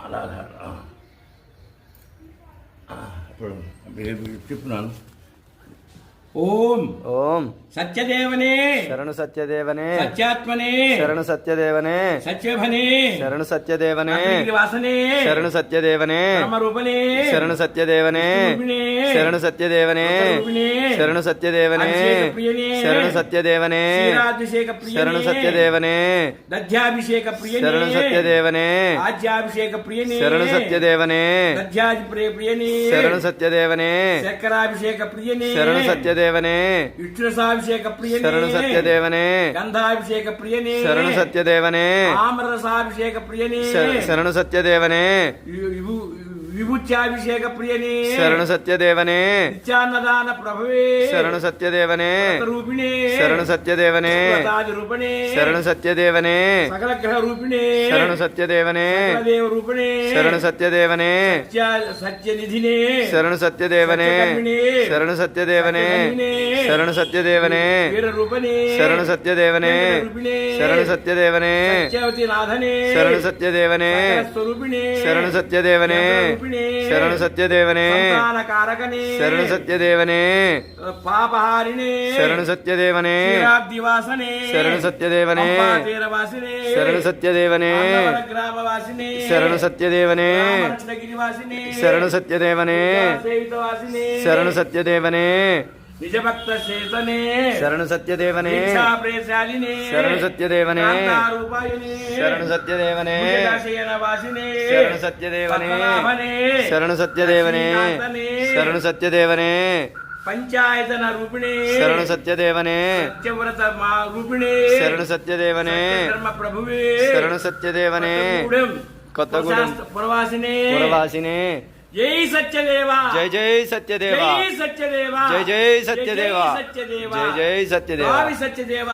అలా అలా ఇప్పుడు చెప్తున్నాను. ఓం ఓం సత్యదేవనే శరణు సత్యదేవనే సత్యాత్మనే శరణు సత్యదేవనే సత్యభనే శరణు సత్యదేవనే వాసనే శరణు సత్యదేవనే రూపనే శరణు సత్యదేవనే శరణు సత్యదేవనే శరణు సత్యదేవనే శరణు సత్యదేవనే క్షీరాభిషేక శరణు సత్యదేవనే దధ్యాభిషేక ప్రియనే శరణు సత్యదేవనే ఆజ్యాభిషేక ప్రియనే శరణు సత్యదేవనే దధ్యాది ప్రియనే శరణు సత్యదేవనే చక్రాభిషేక ప్రియనే శరణు సత్యదేవనే విష్ణురసాభిషేక ప్రియనే శరణు సత్యదేవనే గంధాభిషేక ప్రియనే శరణు సత్యదేవనే ఆమ్రరసాభిషేక ప్రియనే శరణు సత్యదేవనే విభూత్యాభిషేక ప్రియనే శరణు సత్యదేవనే నిత్యాన్నదాన ప్రభవే శరణు సత్యదేవనే రూపిణే శరణు సత్యదేవనే రూపణే శరణు సత్యదేవనే సకల గ్రహ రూపిణే శరణు సత్యదేవనే దేవ రూపిణే శరణు సత్యదేవనే సత్యనిధినే శరణు సత్యదేవనే శరణు సత్యదేవనే శరణు సత్యదేవనే వీర రూపణే శరణు సత్యదేవనే శరణు సత్యదేవనే సత్యవతి నాథనే శరణు సత్యదేవనే స్వరూపిణే శరణు సత్యదేవనే శరణు సత్యదేవనే కారకనే శరణు సత్యదేవనే పాపహారిణే శరణు సత్యదేవనే క్షీరాబ్దివాసనే శరణు సత్యదేవనే తీరవాసినే శరణు సత్యదేవనే గ్రామవాసినే శరణు సత్యదేవనే గిరివాసినే శరణు సత్యదేవనే సేవితవాసినే శరణు సత్యదేవనే నిజభక్త చేతనే శరణు సత్యదేవనే ప్రేశాలినే శరణు సత్యదేవనే రూపాయనే శరణు సత్యదేవనే వాసినే శరణు సత్యదేవనే శరణు సత్యదేవనే శరణు సత్యదేవనే పంచాయతన రూపిణే శరణు సత్యదేవనే సత్యవ్రత రూపిణే శరణు సత్యదేవనే ధర్మ ప్రభువే శరణు సత్యదేవనే కొత్తగూడెం పురవాసినే పురవాసినే జై సత్యదేవ జై జై సత్యదేవ జై సత్యదేవ జై జై సత్యదేవ సత్యదేవ జై జై సత్యదేవ సత్యదేవ